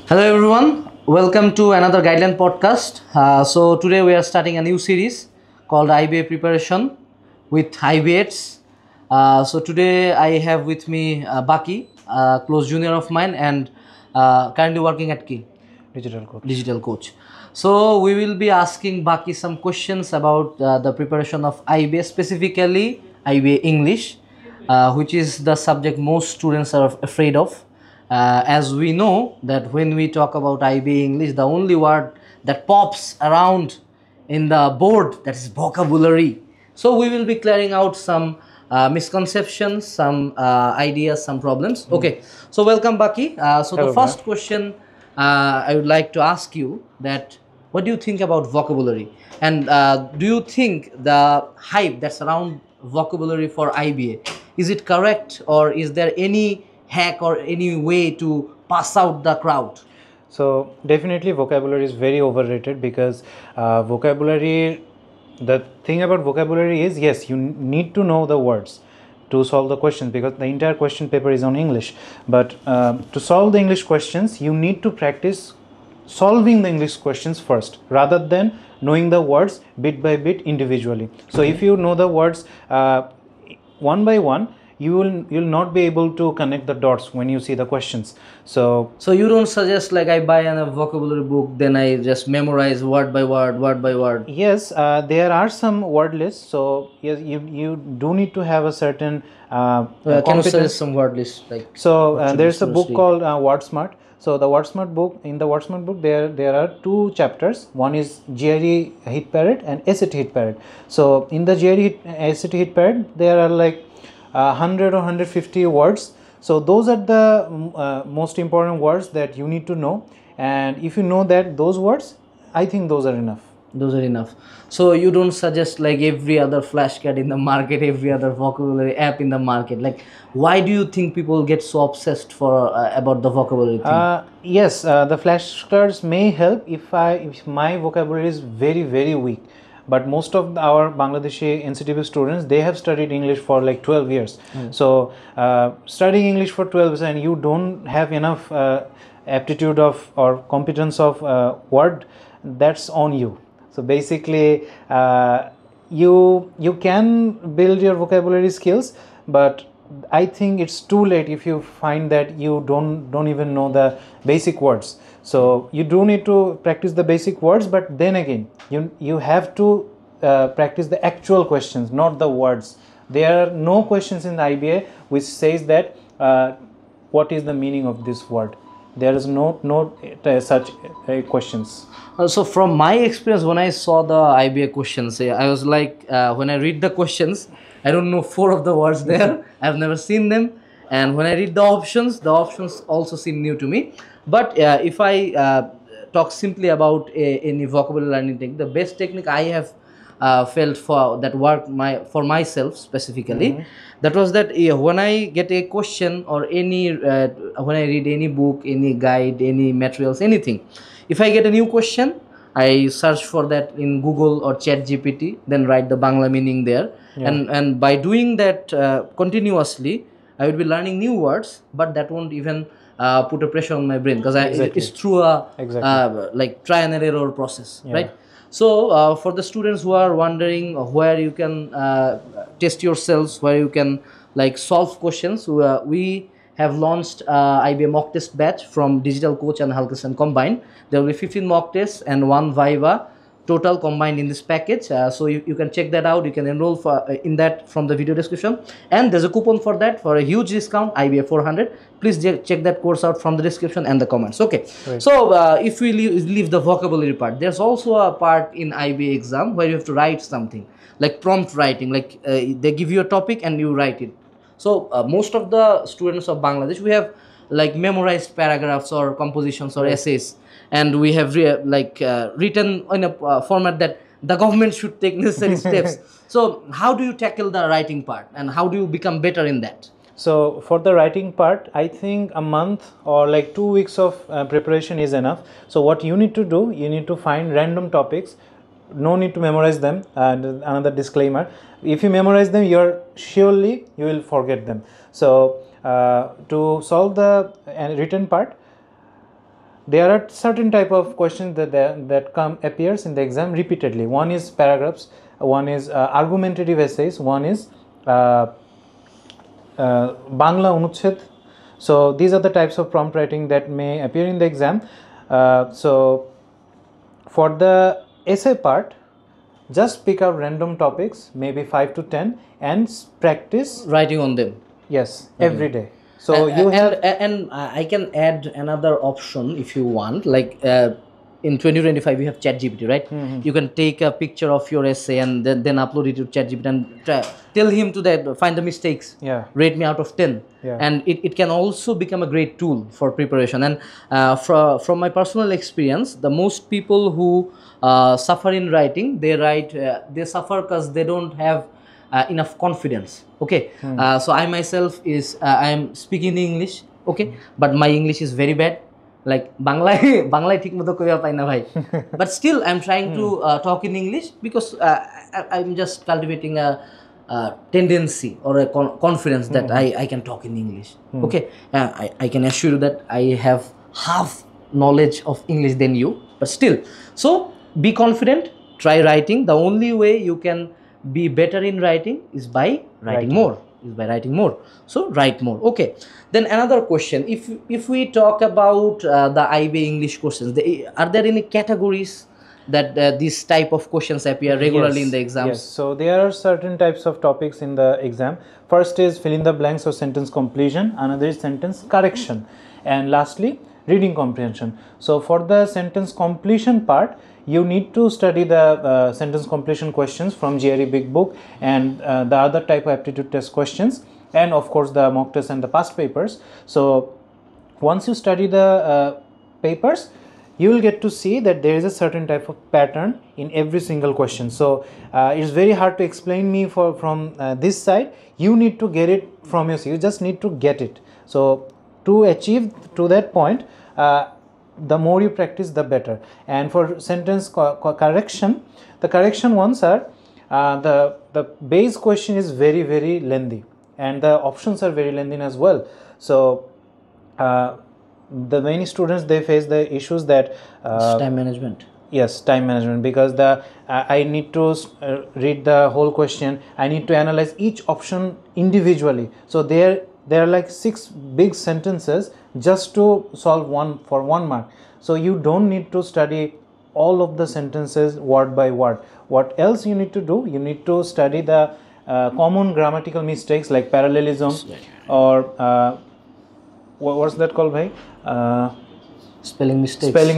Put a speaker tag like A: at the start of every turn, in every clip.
A: Hello everyone, welcome to another guideline podcast. So today we are starting a new series called IBA Preparation with IBAs. So today I have with me Baki, a close junior of mine and currently working at Key
B: Digital coach.
A: Digital Coach. So we will be asking Baki some questions about the preparation of IBA, specifically IBA English, which is the subject most students are afraid of. As we know that when we talk about IBA English, the only word that pops around in the board, that is vocabulary. So we will be clearing out some misconceptions, some ideas, some problems. Okay, so welcome Baki. So the
B: Hello,
A: first
B: man.
A: question I would like to ask you that what do you think about vocabulary, and do you think the hype that's around vocabulary for IBA, is it correct, or is there any hack or any way to pass out the crowd?
B: So definitely vocabulary is very overrated because the thing about vocabulary is, yes, you need to know the words to solve the questions because the entire question paper is on English. But to solve the English questions, you need to practice solving the English questions first rather than knowing the words bit by bit individually. So if you know the words one by one, you'll not be able to connect the dots when you see the questions. So
A: you don't suggest like I buy a vocabulary book, then I just memorize word by word, word by word?
B: yes, there are some word lists. So yes, you do need to have a certain
A: Can you
B: competence.
A: suggest some word list? Like
B: So
A: what should
B: there's a
A: students
B: book
A: read?
B: called Word Smart. So the Word Smart book, in the Word Smart book, there are two chapters. One is GRE hit parade and SAT hit parade. So in the GRE SAT hit parade, there are like 100 or 150 words. So those are the most important words that you need to know. And if you know those words, I think those are enough.
A: Those are enough. So you don't suggest like every other flashcard in the market, every other vocabulary app in the market. Like, why do you think people get so obsessed for about the vocabulary thing?
B: Yes, the flashcards may help if my vocabulary is very weak. But most of our Bangladeshi NCTB students, they have studied English for like 12 years. So studying English for 12 years and you don't have enough aptitude of or competence of word, that's on you. So basically, you can build your vocabulary skills, but I think it's too late if you find that you don't even know the basic words. So you do need to practice the basic words, but then again, you have to practice the actual questions, not the words. There are no questions in the IBA which says that what is the meaning of this word. There is no such questions.
A: So from my experience, when I saw the IBA questions, I was like, when I read the questions, I don't know four of the words there. I've never seen them, and when I read the options also seem new to me. But if I talk simply about any vocabulary learning technique, the best technique I have felt for that worked for myself specifically, that was that when I get a question or any when I read any book, any guide, any materials, anything, if I get a new question, I search for that in Google or Chat GPT, then write the Bangla meaning there.
B: Yeah.
A: And by doing that continuously, I would be learning new words, but that won't even put a pressure on my brain because
B: Exactly.
A: it's through a
B: Exactly.
A: like try and error process,
B: Yeah.
A: right? So for the students who are wondering where you can test yourselves, where you can like solve questions, we have launched IBA mock test batch from Digital Coach and Hulkenstein combined. There will be 15 mock tests and one Viva total combined in this package. So you can check that out. You can enroll for in that from the video description, and there's a coupon for that for a huge discount, IBA 400. Please check that course out from the description and the comments. Okay.
B: Right.
A: So if we leave the vocabulary part, there's also a part in IBA exam where you have to write something like prompt writing. Like they give you a topic and you write it. So most of the students of Bangladesh, we have like memorized paragraphs or compositions or essays, and we have written in a format that the government should take necessary steps. So how do you tackle the writing part, and how do you become better in that?
B: So for the writing part, I think a month or like 2 weeks of preparation is enough. So what you need to do, you need to find random topics. No need to memorize them. And another disclaimer: if you memorize them, you will forget them. So to solve the written part, there are certain type of questions that come appears in the exam repeatedly. One is paragraphs, one is argumentative essays, one is Bangla Anuchhed. So these are the types of prompt writing that may appear in the exam. So for the essay part, just pick up random topics, maybe 5 to 10, and practice
A: writing on them.
B: Yes, every day. So you have
A: and I can add another option if you want, like in 2025 we have ChatGPT, right? You can take a picture of your essay and then upload it to ChatGPT and tell him to that find the mistakes,
B: Yeah.
A: rate me out of 10.
B: Yeah.
A: And it can also become a great tool for preparation. And from my personal experience, the most people who suffer in writing, they suffer because they don't have enough confidence. Okay. So I myself is I am speaking English, okay, but my English is very bad, like বাংলায় ঠিক মতো কইয়া পাই না ভাই, but still I'm trying to talk in English because I'm just cultivating a tendency or a confidence that I can talk in English. Okay. I can assure you that I have half knowledge of English than you, but still, so be confident, try writing. The only way you can be better in writing is by writing more, so write more. Okay. Then another question, if we talk about the IBA English questions, are there any categories that this type of questions appear regularly in the exams?
B: Yes, so there are certain types of topics in the exam. First is fill in the blanks or sentence completion, another is sentence correction, and lastly reading comprehension. So for the sentence completion part, you need to study the sentence completion questions from GRE Big Book and the other type of aptitude test questions, and of course the mock test and the past papers. So once you study the papers, you will get to see that there is a certain type of pattern in every single question. So it's very hard to explain me from this side. You need to get it from yourself. You just need to get it. So to achieve to that point, the more you practice, the better. And for sentence correction, the correction ones are the base question is very, very lengthy, and the options are very lengthy as well. So the many students, they face the issues that
A: Time management.
B: Yes, time management, because I need to read the whole question. I need to analyze each option individually. So there are like 6 big sentences just to solve one for 1 mark. So you don't need to study all of the sentences word by word. What else you need to do? You need to study the common grammatical mistakes like parallelism or what's that called, bhai?
A: Spelling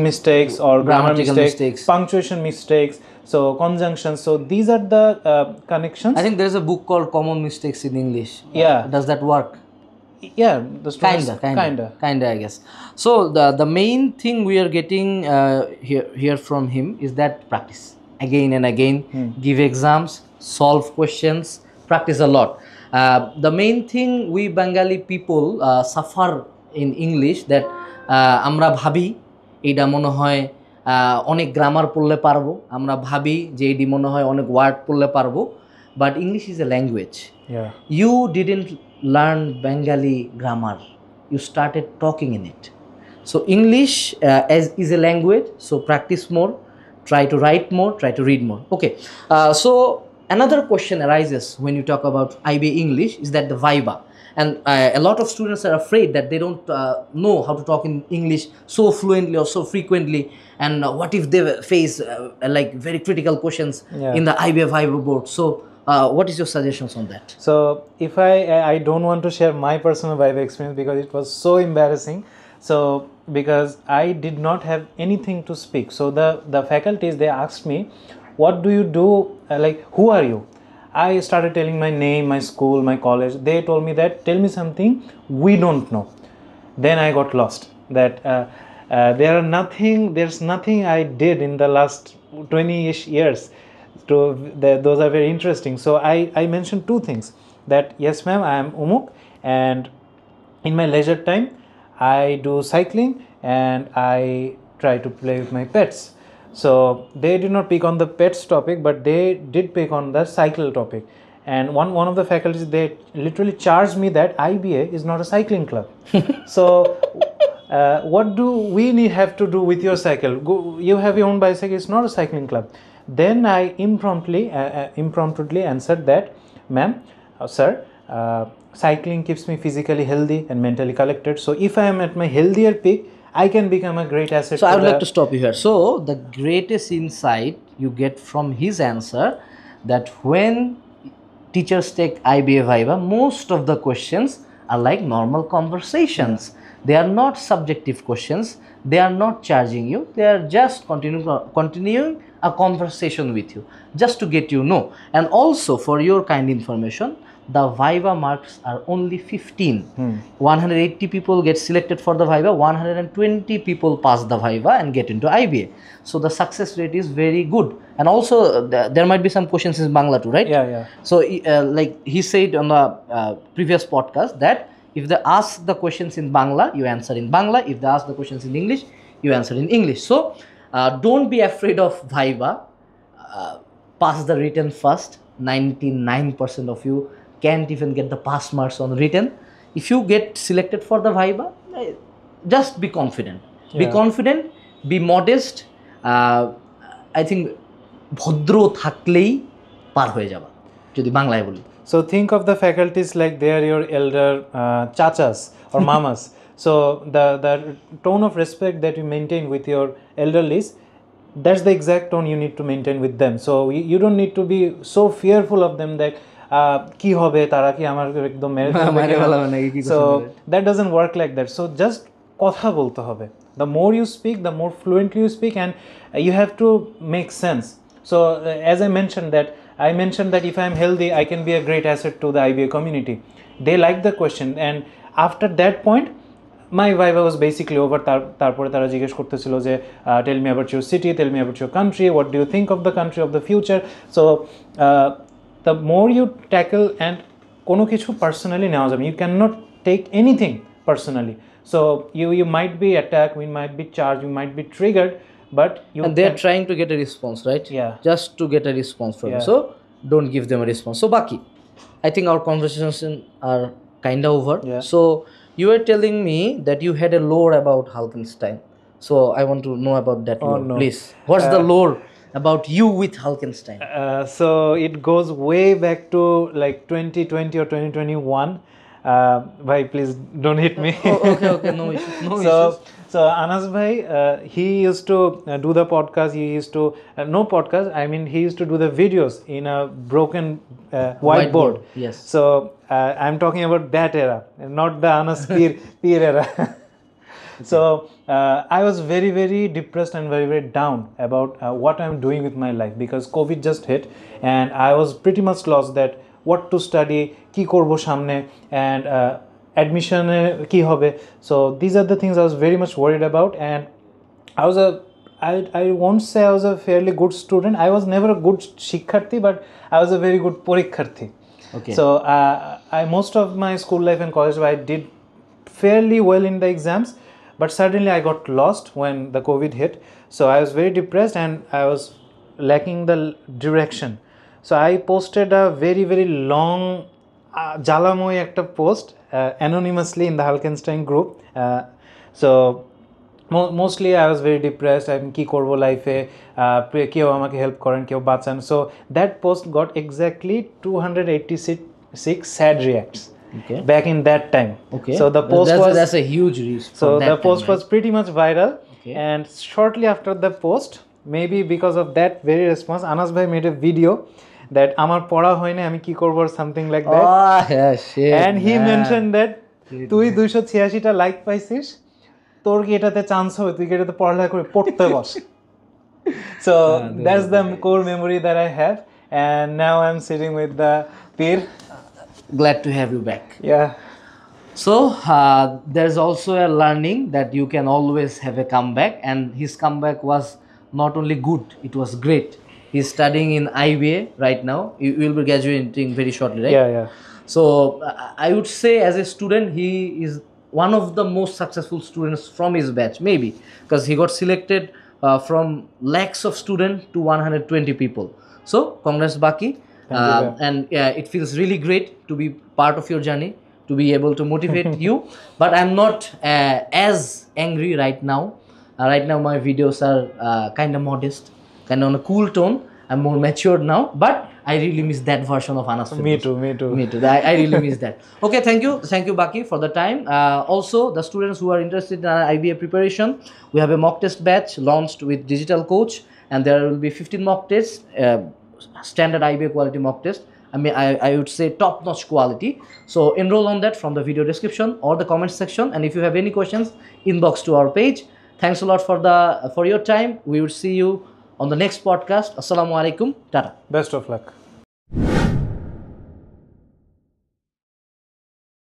A: mistakes
B: Or grammar
A: grammatical
B: mistakes, punctuation mistakes, so conjunctions. So these are the connections.
A: I think there's a book called Common Mistakes in English.
B: Yeah.
A: Does that work?
B: Yeah, the students
A: Kinda, I guess. So the main thing we are getting here from him is that practice again and again, give exams, solve questions, practice a lot. The main thing we Bengali people suffer in English, that আমরা ভাবি এইটা মনে হয় অনেক grammar পড়লে পারবো, আমরা ভাবি যে এইটি মনে হয় অনেক ওয়ার্ড পড়লে পারবো, but English is a language.
B: Yeah.
A: You didn't learn Bengali grammar, you started talking in it. So English is a language, so practice more, try to write more, try to read more. Okay. So another question arises when you talk about IBA English is that the viva. And a lot of students are afraid that they don't know how to talk in English so fluently or so frequently. And what if they face like very critical questions in the IBA Viva board? So what is your suggestions on that?
B: So if I don't want to share my personal Viva experience because it was so embarrassing. So because I did not have anything to speak. So the faculties, they asked me, what do you do? Like, who are you? I started telling my name, my school, my college. They told me that, tell me something we don't know. Then I got lost. That there's nothing I did in the last 20-ish years. Those are very interesting. So I mentioned 2 things. That yes ma'am, I am Umuk, and in my leisure time I do cycling and I try to play with my pets. So they did not pick on the pets topic, but they did pick on the cycle topic. And one of the faculties, they literally charged me that IBA is not a cycling club. what do we have to do with your cycle? You have your own bicycle, it's not a cycling club. Then I impromptu answered that, ma'am, sir, cycling keeps me physically healthy and mentally collected. So if I am at my healthier peak, I can become a great asset.
A: So I would like to stop you here. So the greatest insight you get from his answer, that when teachers take IBA Viva, most of the questions are like normal conversations. They are not subjective questions. They are not charging you. They are just continuing a conversation with you, just to get you know. And also, for your kind information, the Viva marks are only 15. 180 people get selected for the Viva, 120 people pass the Viva and get into IBA. So the success rate is very good. And also, there might be some questions in Bangla too, right?
B: Yeah.
A: So, like he said on the previous podcast, that if they ask the questions in Bangla, you answer in Bangla. If they ask the questions in English, you answer in English. So, don't be afraid of Viva. Pass the written first. 99% of you can't even get the pass marks on written. If you get selected for the Viva, just be confident. Be confident, be modest. I think ভদ্র থাকলেই পার হয়ে যাবা, যদি বাংলায় বলি।
B: So think of the faculties like they are your elder chachas or mamas. So the tone of respect that you maintain with your elderlies, that's the exact tone you need to maintain with them. So you don't need to be so fearful of them that কি হবে তারা কি আমার একদম মেরে ফেলবে। So that doesn't work like that. So just কথা বলতে হবে. The more you speak, the more fluently you speak, and you have to make sense. So as I mentioned that if I am healthy, I can be a great asset to the IBA community. They liked the question, and after that point, my Viva was basically over. তারপরে তারা জিজ্ঞেস করতেছিল যে tell me about your city, tell me about your country, what do you think of the country, of the future. So the more you tackle, and কোনো কিছু personally নেওয়া যাবে, you cannot take anything personally. So you might be attacked, you might be charged, you might be triggered, but
A: and they're trying to get a response, right?
B: Yeah.
A: Just to get a response from you. So don't give them a response. So Baki, I think our conversations are kind of over. So you were telling me that you had a lore about Hulkenstein. So I want to know about that lore, please. What's the lore about you with Hulkenstein?
B: So it goes way back to like 2020 or 2021. Bhai, please don't hit me.
A: Okay, no issues.
B: So Anas bhai, he used to do the podcast. He used to no podcast. I mean, he used to do the videos in a broken whiteboard.
A: Yes.
B: So I'm talking about that era, not the Anas peer era. So I was very, very depressed and very, very down about what I'm doing with my life, because COVID just hit, and I was pretty much lost that what to study, কি করব সামনে, and admission কি হবে. So these are the things I was very much worried about, and I won't say I was a fairly good student. I was never a good শিক্ষার্থী, but I was a very good পরীক্ষার্থী.
A: Okay.
B: So most of my school life and college life I did fairly well in the exams, but suddenly I got lost when the COVID hit. So I was very depressed, and I was lacking the direction. So I posted a very, very long জ্বালাময় একটা post anonymously in the Hulkenstein group. So mostly I was very depressed. আমি কি করব লাইফে, কেউ আমাকে help করেন, কেউ বাঁচান. So that post got exactly 286 sad reacts.
A: Okay.
B: Back in that time.
A: Okay.
B: So the post
A: that's a huge reach.
B: So the post was pretty much viral.
A: Okay.
B: And shortly after the post, maybe because of that very response, Anas bhai made a video that আমার পড়া হয় না আমি কি করব, something like that.
A: Oh yeah, shit.
B: And he mentioned that তুই 286টা like পাইছিস, তোর কি এটাতে চান্স হবে, তুই কি এটাতে পড়ালেখা করে পড়তে বস. So that's the core memory that I have, and now I'm sitting with the peer.
A: Glad to have you back.
B: Yeah.
A: So there's also a learning that you can always have a comeback, and his comeback was not only good, it was great. He's studying in IBA right now. You will be graduating very shortly, right?
B: Yeah.
A: So I would say as a student, he is one of the most successful students from his batch, maybe, because he got selected from lakhs of students to 120 people. So congrats Baki. And it feels really great to be part of your journey. to be able to motivate you. But I'm not as angry right now. Right now my videos are kind of modest, kind of on a cool tone. I'm more matured now, but I really miss that version of Anas
B: Me
A: Firdaus.
B: too, me too.
A: Me too. I really miss that. Okay, thank you, Baki, for the time. Also, the students who are interested in IBA preparation, we have a mock test batch launched with digital coach, and there will be 15 mock tests, standard IBA quality mock test. I would say top-notch quality. So enroll on that from the video description or the comment section. And if you have any questions, inbox to our page. Thanks a lot for your time. We will see you on the next podcast. Assalamu alaikum. Tata.
B: Best of luck.